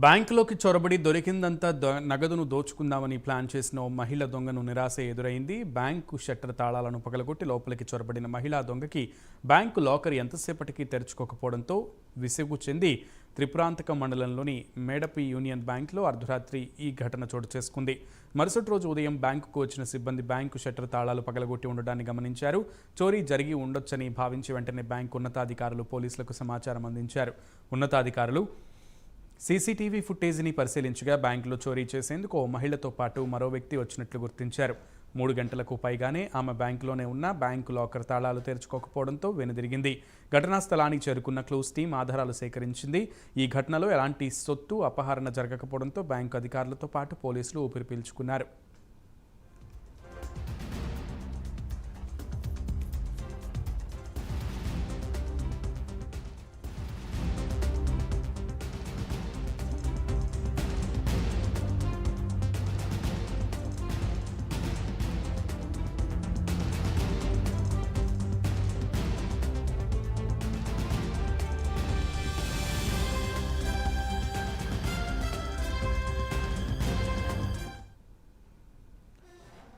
బ్యాంకులోకి చొరబడి దొరికిందంతా నగదును దోచుకుందామని ప్లాన్ చేసిన ఓ మహిళ దొంగను నిరాశ ఎదురైంది. బ్యాంకు షట్టర్ తాళాలను పగలగొట్టి లోపలికి చొరబడిన మహిళా దొంగకి బ్యాంకు లాకర్ ఎంతసేపటికి తెరుచుకోకపోవడంతో విసుగు చెంది త్రిపురాంతకం మండలంలోని మేడపి యూనియన్ బ్యాంకులో అర్ధరాత్రి ఈ ఘటన చోటు చేసుకుంది. మరుసటి రోజు ఉదయం బ్యాంకుకు వచ్చిన సిబ్బంది బ్యాంకు షట్టర్ తాళాలు పగలగొట్టి ఉండడాన్ని గమనించారు. చోరీ జరిగి ఉండొచ్చని భావించి వెంటనే బ్యాంకు ఉన్నతాధికారులు పోలీసులకు సమాచారం అందించారు. ఉన్నతాధికారులు సీసీటీవీ ఫుటేజీని పరిశీలించగా బ్యాంకులో చోరీ చేసేందుకు ఓ మహిళతో పాటు మరో వ్యక్తి వచ్చినట్లు గుర్తించారు. 3 గంటలకు పైగానే ఆమె బ్యాంకులోనే ఉన్న బ్యాంకు లాకర్ తాళాలు తెరుచుకోకపోవడంతో వెనుదిరిగింది. ఘటనా స్థలానికి చేరుకున్న క్లూస్ టీం ఆధారాలు సేకరించింది. ఈ ఘటనలో ఎలాంటి సొత్తు అపహరణ జరగకపోవడంతో బ్యాంకు అధికారులతో పాటు పోలీసులు ఊపిరి పీల్చుకున్నారు.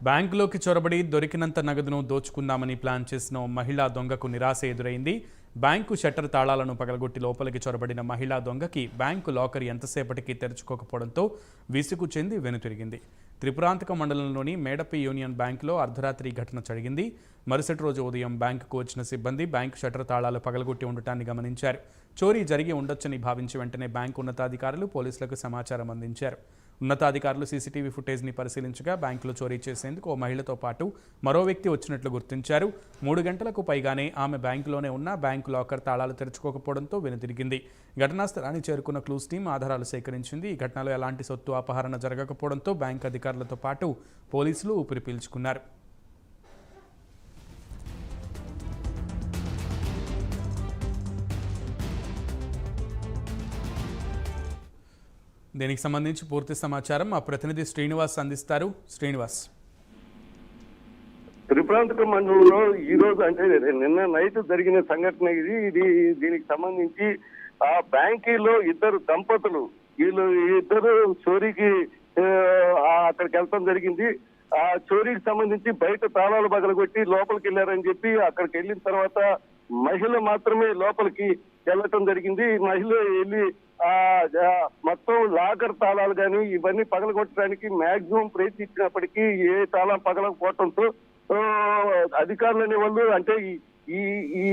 బ్యాంకులోకి చొరబడి దొరికినంత నగదును దోచుకుందామని ప్లాన్ చేసిన మహిళా దొంగకు నిరాశ ఎదురైంది. బ్యాంకు షట్టర్ తాళాలను పగలగొట్టి లోపలికి చొరబడిన మహిళా దొంగకి బ్యాంకు లాకర్ ఎంతసేపటికి తెరుచుకోకపోవడంతో విసుగు చెంది వెనుతిరిగింది. త్రిపురాంతకం మండలంలోని మేడపి యూనియన్ బ్యాంకులో అర్ధరాత్రి ఘటన జరిగింది. మరుసటి రోజు ఉదయం బ్యాంకుకు వచ్చిన సిబ్బంది బ్యాంకు షట్టర్ తాళాలు పగలగొట్టి ఉండటాన్ని గమనించారు. చోరీ జరిగి ఉండొచ్చని భావించి వెంటనే బ్యాంకు ఉన్నతాధికారులు పోలీసులకు సమాచారం అందించారు. ఉన్నతాధికారులు సీసీటీవీ ఫుటేజ్ని పరిశీలించగా బ్యాంకులో చోరీ చేసేందుకు ఓ మహిళతో పాటు మరో వ్యక్తి వచ్చినట్లు గుర్తించారు. 3 గంటలకు పైగానే ఆమె బ్యాంకులోనే ఉన్న బ్యాంకు లాకర్ తాళాలు తెరుచుకోకపోవడంతో వెనుదిరిగింది. ఘటనా స్థలానికి చేరుకున్న క్లూస్ టీం ఆధారాలు సేకరించింది. ఈ ఘటనలో ఎలాంటి సొత్తు అపహరణ జరగకపోవడంతో బ్యాంకు అధికారులతో పాటు పోలీసులు ఊపిరి పీల్చుకున్నారు. దీనికి సంబంధించి పూర్తి సమాచారం మా ప్రతినిధి శ్రీనివాస్ అందిస్తారు. శ్రీనివాస్, త్రిపురాంతకం మండలంలో ఈ రోజు అంటే నిన్న నైట్ జరిగిన సంఘటన దీనికి సంబంధించి ఆ బ్యాంకీలో ఇద్దరు దంపతులు ఇద్దరు చోరీకి అక్కడికి వెళ్ళటం జరిగింది. ఆ చోరీకి సంబంధించి బయట తాళాలు పగలగొట్టి లోపలికి వెళ్ళారని చెప్పి అక్కడికి వెళ్ళిన తర్వాత మహిళ మాత్రమే లోపలికి వెళ్ళటం జరిగింది. మహిళ వెళ్ళి మొత్తం లాకర్ తాళాలు కానీ ఇవన్నీ పగలగొట్టడానికి మాక్సిమం ప్రయత్నించినప్పటికీ ఏ తాళం పగలకపోవడంతో అధికారులు అనే వాళ్ళు అంటే ఈ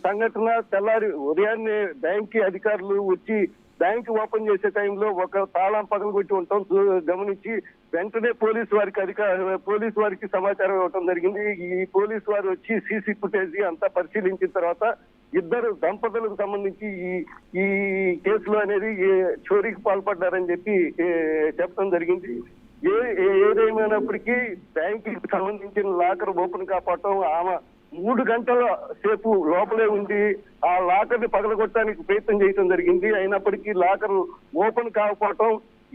సంఘటన తెల్లారి ఉదయాన్నే బ్యాంక్ అధికారులు వచ్చి బ్యాంక్ ఓపెన్ చేసే టైంలో ఒక తాళం పగలగొట్టి ఉండటం గమనించి వెంటనే పోలీసు వారికి సమాచారం ఇవ్వటం జరిగింది. ఈ పోలీసు వారు వచ్చి సీసీ ఫుటేజ్ అంతా పరిశీలించిన తర్వాత ఇద్దరు దంపతులకు సంబంధించి ఈ కేసులో అనేది చోరీకి పాల్పడ్డారని చెప్పి చెప్పడం జరిగింది. ఏదేమైనప్పటికీ బ్యాంకుకి సంబంధించిన లాకర్ ఓపెన్ కాపాడటం ఆమె 3 గంటల సేపు లోపలే ఉండి ఆ లాకర్ ని పగలగొట్టడానికి ప్రయత్నం చేయడం జరిగింది. అయినప్పటికీ లాకర్ ఓపెన్ కాకపోవటం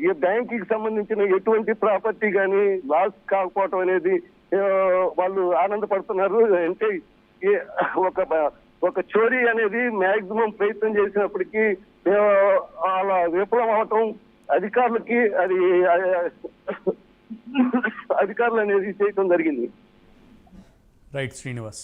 ఈ బ్యాంకుకి సంబంధించిన ఎటువంటి ప్రాపర్టీ కానీ లాస్ కాకపోవటం అనేది వాళ్ళు ఆనందపడుతున్నారు. అంటే ఒక చోరీ అనేది మాక్సిమం ప్రయత్నం చేసినప్పటికీ అలా విఫలం అవటం అధికారులకి అధికారులు అనేది చేయటం జరిగింది. రైట్ శ్రీనివాస్.